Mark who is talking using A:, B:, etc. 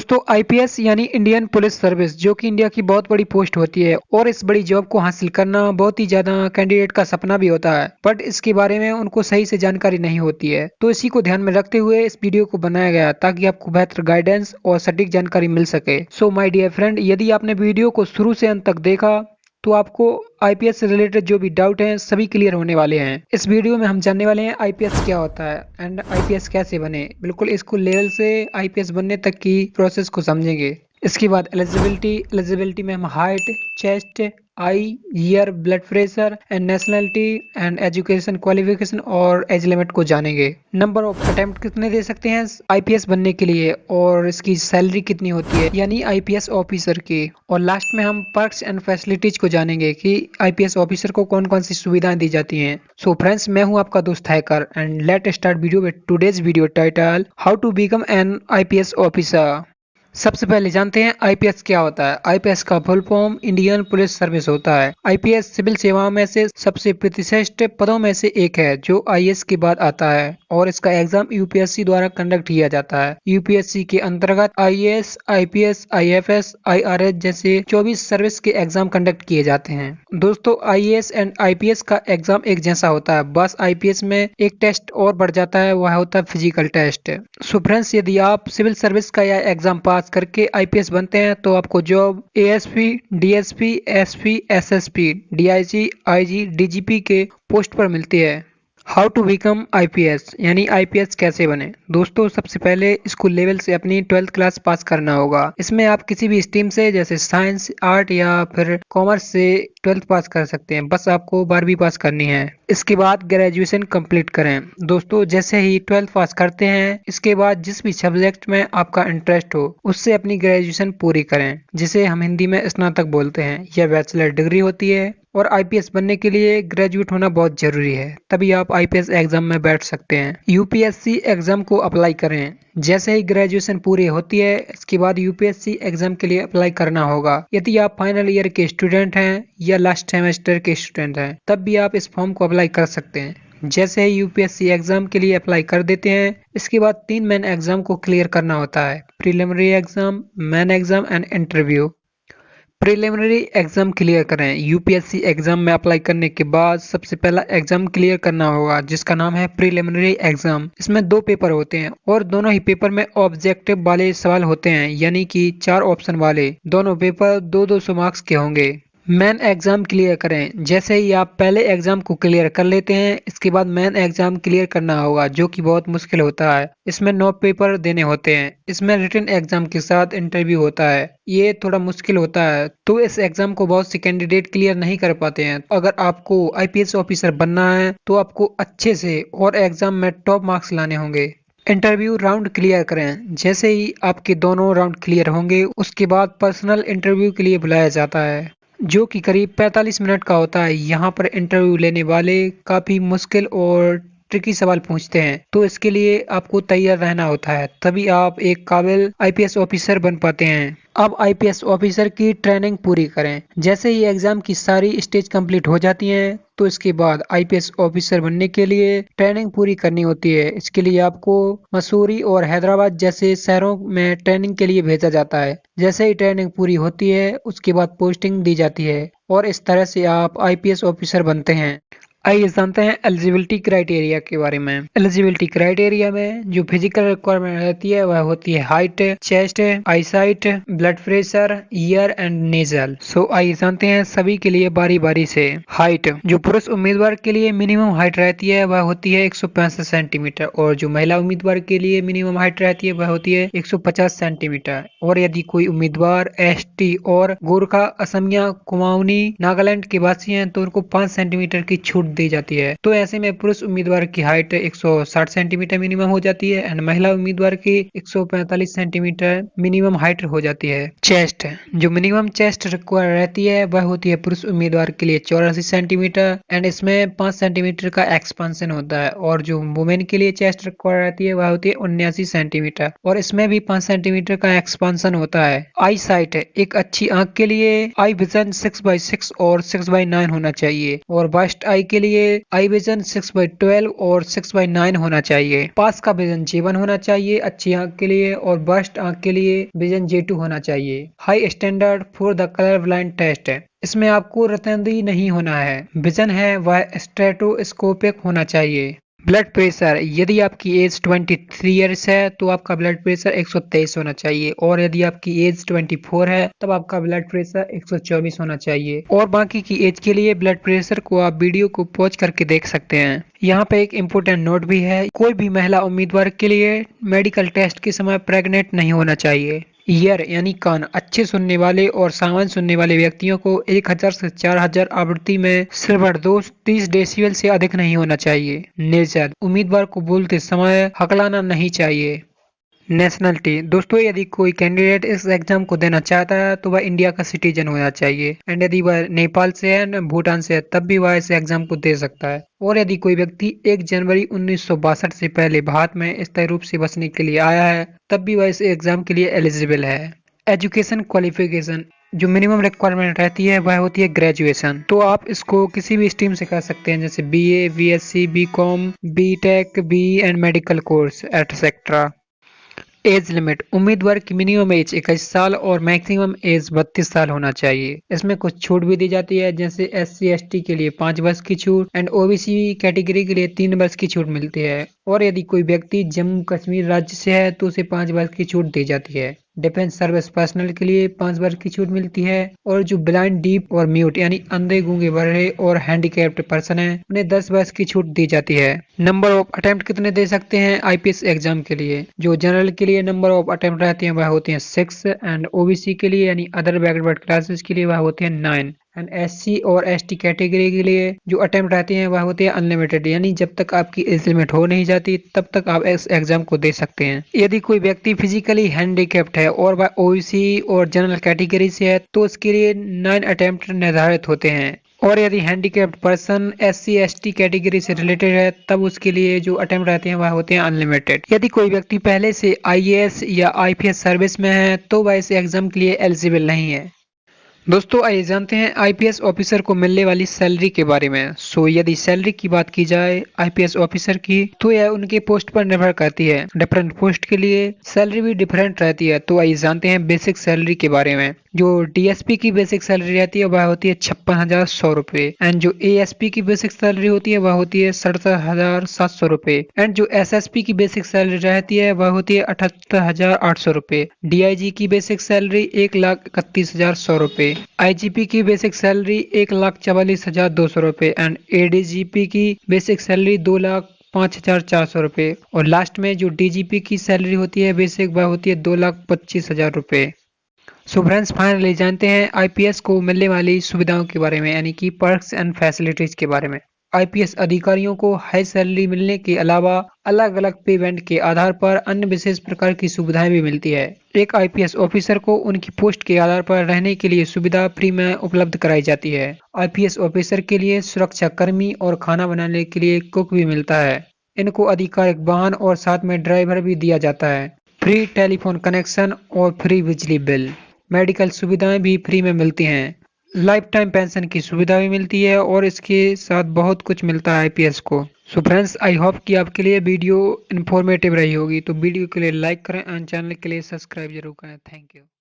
A: दोस्तों आईपीएस यानी Indian police service जो कि इंडिया की बहुत बड़ी पोस्ट होती है और इस बड़ी जॉब को हासिल करना बहुत ही ज्यादा कैंडिडेट का सपना भी होता है, बट इसके बारे में उनको सही से जानकारी नहीं होती है। तो इसी को ध्यान में रखते हुए इस वीडियो को बनाया गया ताकि आपको बेहतर गाइडेंस और सटीक जानकारी मिल सके। सो माय डियर फ्रेंड, यदि आपने वीडियो को शुरू से अंत तक देखा तो आपको आईपीएस से रिलेटेड जो भी डाउट हैं सभी क्लियर होने वाले हैं। इस वीडियो में हम जानने वाले हैं आईपीएस क्या होता है एंड आईपीएस कैसे बने, बिल्कुल स्कूल लेवल से आईपीएस बनने तक की प्रोसेस को समझेंगे। इसके बाद एलिजिबिलिटी में हम height, chest, I, year, blood pressure and nationality and education qualification और एज लिमिट को जानेंगे। नंबर ऑफ अटेम्प्ट कितने दे सकते हैं आईपीएस बनने के लिए और इसकी सैलरी कितनी होती है यानी आईपीएस ऑफिसर की। और लास्ट में हम पर्क्स एंड फैसिलिटीज को जानेंगे कि आईपीएस ऑफिसर को कौन कौन सी सुविधाएं दी जाती हैं। सो फ्रेंड्स, मैं हूं आपका दोस्त hacker and let start video with today's video title how to become an IPS officer. सबसे पहले जानते हैं आईपीएस क्या होता है। आईपीएस का full form Indian police service होता है। आईपीएस सिविल सेवाओं में से सबसे प्रतिष्ठित पदों में से एक है जो आईएएस के बाद आता है और इसका एग्जाम यूपीएससी द्वारा कंडक्ट किया जाता है। यूपीएससी के अंतर्गत आईएएस, आईपीएस, आईएफएस, आईआरएस जैसे 24 सर्विस के एग्जाम कंडक्ट किए जाते हैं। दोस्तों, आईएएस एंड आईपीएस का एग्जाम एक जैसा होता है, बस आईपीएस में एक टेस्ट और बढ़ जाता है, वह होता है फिजिकल टेस्ट। सो फ्रेंड्स, यदि आप सिविल सर्विस का यह एग्जाम पास करके आईपीएस बनते हैं तो आपको job ASP, DSP, SP, SSP, DIG, IG, DGP के पोस्ट पर मिलती है। हाउ टू बिकम आईपीएस यानी आईपीएस कैसे बने। दोस्तों, सबसे पहले स्कूल लेवल से अपनी 12th क्लास पास करना होगा। इसमें आप किसी भी स्ट्रीम से जैसे साइंस, आर्ट या फिर कॉमर्स से 12th पास कर सकते हैं, बस आपको 12वीं पास करनी है। इसके बाद ग्रेजुएशन कंप्लीट करें। दोस्तों, जैसे ही 12th पास करते हैं इसके बाद जिस भी सब्जेक्ट में आपका इंटरेस्ट हो उससे अपनी ग्रेजुएशन पूरी करें, जिसे हम हिंदी में स्नातक बोलते हैं। यह बैचलर डिग्री होती है और आईपीएस बनने के लिए ग्रेजुएट होना बहुत जरूरी है, तभी आप आईपीएस एग्जाम में बैठ सकते हैं। यूपीएससी एग्जाम को अप्लाई करें। जैसे ही ग्रेजुएशन पूरी होती है इसके बाद यूपीएससी एग्जाम के लिए अप्लाई करना होगा। यदि आप फाइनल ईयर के स्टूडेंट हैं या लास्ट सेमेस्टर के स्टूडेंट हैं तब भी आप इस फॉर्म को अप्लाई कर सकते हैं। जैसे ही यूपीएससी एग्जाम के लिए अप्लाई कर देते हैं इसके बाद 3 मेन एग्जाम को क्लियर करना होता है: preliminary exam, main exam and interview. Preliminary exam clear करें। यूपीएससी एग्जाम में अप्लाई करने के बाद सबसे पहला एग्जाम क्लियर करना होगा जिसका नाम है प्रिलिमिनरी एग्जाम। इसमें 2 पेपर होते हैं और दोनों ही पेपर में ऑब्जेक्टिव वाले सवाल होते हैं, यानी कि 4 ऑप्शन वाले। दोनों पेपर 2-200 मार्क्स के होंगे। मेन एग्जाम क्लियर करें। जैसे ही आप पहले एग्जाम को क्लियर कर लेते हैं इसके बाद मेन एग्जाम क्लियर करना होगा जो कि बहुत मुश्किल होता है। इसमें 9 पेपर देने होते हैं। इसमें रिटन एग्जाम के साथ इंटरव्यू होता है। ये थोड़ा मुश्किल होता है तो इस एग्जाम को बहुत से कैंडिडेट क्लियर नहीं कर पाते हैं। अगर आपको आईपीएस ऑफिसर बनना है तो आपको अच्छे से और एग्जाम में टॉप मार्क्स लाने होंगे। इंटरव्यू राउंड क्लियर करें। जैसे ही आपके दोनों राउंड क्लियर होंगे उसके बाद पर्सनल इंटरव्यू के लिए बुलाया जाता है जो कि करीब 45 मिनट का होता है। यहाँ पर इंटरव्यू लेने वाले काफी मुश्किल और ट्रिकी सवाल पूछते हैं, तो इसके लिए आपको तैयार रहना होता है, तभी आप एक काबिल आईपीएस ऑफिसर बन पाते हैं। अब आईपीएस ऑफिसर की ट्रेनिंग पूरी करें। जैसे ही एग्जाम की सारी स्टेज कंप्लीट हो जाती हैं तो इसके बाद आईपीएस ऑफिसर बनने के लिए ट्रेनिंग पूरी करनी होती है। इसके लिए आपको मसूरी और हैदराबाद जैसे शहरों में ट्रेनिंग के लिए भेजा जाता है। जैसे ही ट्रेनिंग पूरी होती है उसके बाद पोस्टिंग दी जाती है और इस तरह से आप आईपीएस ऑफिसर बनते हैं। आइए जानते हैं एलिजिबिलिटी क्राइटेरिया के बारे में। एलिजिबिलिटी क्राइटेरिया में जो फिजिकल रिक्वायरमेंट रहती है वह होती है height, chest, eyesight, blood pressure, ear and nasal. So आइए जानते हैं सभी के लिए बारी बारी से। हाइट, जो पुरुष उम्मीदवार के लिए मिनिमम हाइट रहती है वह होती है 165 सेंटीमीटर और जो महिला उम्मीदवार के लिए मिनिमम हाइट रहती है वह होती है 150 सेंटीमीटर। और यदि कोई उम्मीदवार एसटी और गोरखा, असमिया, कुमाऊनी, नागालैंड के वासी हैं तो उनको 5 सेंटीमीटर की छूट दी जाती है। तो ऐसे में पुरुष उम्मीदवार की हाइट 160 सेंटीमीटर मिनिमम हो जाती है एंड महिला उम्मीदवार की 145 सेंटीमीटर मिनिमम हाइट हो जाती है। चेस्ट, जो मिनिमम चेस्ट रिक्वायर रहती है वह होती है पुरुष उम्मीदवार के लिए 84 सेंटीमीटर एंड इसमें 5 सेंटीमीटर का एक्सपांशन होता है। और जो वुमेन के लिए चेस्ट रिक्वायर रहती है वह होती है 79 सेंटीमीटर और इसमें भी 5 सेंटीमीटर का एक्सपांशन होता है। आई साइट, एक अच्छी आंख के लिए आई विजन 6/6 और 6/9 होना चाहिए और बस्ट आई के के लिए आई विजन 6/12 और 6/9 होना चाहिए। पास का विजन J1 होना चाहिए अच्छी आंख के लिए, और बस्ट आंख के लिए विजन J2 होना चाहिए। High standard for the colour blind test है, इसमें आपको रतनदी नहीं होना है। विजन है वह स्ट्रेटोस्कोपिक होना चाहिए। ब्लड प्रेशर, यदि आपकी एज 23 ईयर्स है तो आपका ब्लड प्रेशर 123 होना चाहिए, और यदि आपकी एज 24 है तब आपका ब्लड प्रेशर 124 होना चाहिए। और बाकी की एज के लिए ब्लड प्रेशर को आप वीडियो को पॉज करके देख सकते हैं। यहाँ पे एक इम्पोर्टेंट नोट भी है, कोई भी महिला उम्मीदवार के लिए मेडिकल टेस्ट के समय प्रेग्नेंट नहीं होना चाहिए। ईयर यानी कान अच्छे सुनने वाले और सामान्य सुनने वाले व्यक्तियों को 1000 से 4000 आवृत्ति में सिर्फ 30 डेसिबल से अधिक नहीं होना चाहिए। नेचर, उम्मीदवार को बोलते समय हकलाना नहीं चाहिए। नेशनलिटी, दोस्तों यदि कोई कैंडिडेट इस एग्जाम को देना चाहता है तो वह इंडिया का सिटीजन होना चाहिए, एंड यदि वह नेपाल से है, भूटान से है, तब भी वह इस एग्जाम को दे सकता है। और यदि कोई व्यक्ति 1 जनवरी 1962 से पहले भारत में स्थायी रूप से बसने के लिए आया है तब भी वह इस एग्जाम के लिए एलिजिबल है। एजुकेशन क्वालिफिकेशन, जो मिनिमम रिक्वायरमेंट रहती है वह होती है ग्रेजुएशन। तो आप इसको किसी भी स्ट्रीम से कर सकते हैं, जैसे BA, BSc, BCom, BTech, BE and medical course etcetera. Age limit, उम्मीदवार की मिनिमम एज 21 साल और मैक्सिमम एज 32 साल होना चाहिए। इसमें कुछ छूट भी दी जाती है, जैसे SC ST के लिए 5 वर्ष की छूट एंड OBC कैटेगरी के लिए 3 वर्ष की छूट मिलती है। और यदि कोई व्यक्ति जम्मू कश्मीर राज्य से है तो उसे 5 वर्ष की छूट दी जाती है। डिफेंस सर्विस पर्सनल के लिए 5 वर्ष की छूट मिलती है, और जो ब्लाइंड, डीफ और म्यूट यानी अंधे, गूंगे, बहरे और हैंडीकैप्ड पर्सन है उन्हें 10 वर्ष की छूट दी जाती है। नंबर ऑफ अटेम्प्ट कितने दे सकते हैं IPS एग्जाम के लिए? जो जनरल के लिए नंबर ऑफ अटेम्प्ट रहती हैं वह होती हैं 6, एंड OBC के लिए यानी अदर बैकवर्ड क्लासेस के लिए वह होती है 9, एंड SC और ST कैटेगरी के लिए जो अटेम्प्ट रहती हैं वह होती है अनलिमिटेड, यानी जब तक आपकी एज लिमिट हो नहीं जाती तब तक आप इस एग्जाम को दे सकते हैं। यदि कोई व्यक्ति फिजिकली हैंडीकैप्ड है और वह OBC और जनरल कैटेगरी से है तो उसके लिए 9 अटेम्प्ट निर्धारित होते हैं। और यदि handicapped person SC ST category से रिलेटेड है तब उसके लिए जो अटेम्प्ट रहते हैं वह होते हैं अनलिमिटेड। यदि कोई व्यक्ति पहले से IAS या IPS सर्विस में है तो वह इस एग्जाम के लिए एलिजिबल नहीं है। दोस्तों आइए जानते हैं IPS ऑफिसर को मिलने वाली सैलरी के बारे में। यदि सैलरी की बात की जाए IPS ऑफिसर की तो यह उनके पोस्ट पर निर्भर करती है। डिफरेंट पोस्ट के लिए सैलरी भी डिफरेंट रहती है। तो आइए जानते हैं बेसिक सैलरी के बारे में। जो DSP की बेसिक सैलरी रहती है वह होती है 56,100 रुपए, एंड जो ASP की बेसिक सैलरी होती है वह होती है 67,700 रुपए, एंड जो SSP की बेसिक सैलरी रहती है वह होती है 78,800 रुपए। DIG की बेसिक सैलरी 1,31,100 रुपए, IGP की बेसिक सैलरी 1,44,200 रुपए, एंड ADGP की बेसिक सैलरी 2,05,400 रुपए, और लास्ट में जो DGP की सैलरी होती है बेसिक वह होती है 2,25,000 रुपए। फ्रेंड्स फाइनली जानते हैं IPS को मिलने वाली सुविधाओं के बारे में, यानी कि पर्क्स एंड फैसिलिटीज के बारे में। IPS अधिकारियों को हाई सैलरी मिलने के अलावा अलग अलग पे बैंड के आधार पर अन्य विशेष प्रकार की सुविधाएं भी मिलती है। एक IPS ऑफिसर को उनकी पोस्ट के आधार पर रहने के लिए सुविधा फ्री में उपलब्ध कराई जाती है। IPS ऑफिसर के लिए सुरक्षा कर्मी और खाना बनाने के लिए कुक भी मिलता है। इनको आधिकारिक वाहन और साथ में ड्राइवर भी दिया जाता है। फ्री टेलीफोन कनेक्शन और फ्री बिजली बिल। मेडिकल सुविधाएं भी फ्री में मिलती हैं। लाइफ टाइम पेंशन की सुविधा भी मिलती है, और इसके साथ बहुत कुछ मिलता है IPS को। फ्रेंड्स आई होप कि आपके लिए वीडियो इन्फॉर्मेटिव रही होगी। तो वीडियो के लिए लाइक करें एंड चैनल के लिए सब्सक्राइब जरूर करें। Thank you.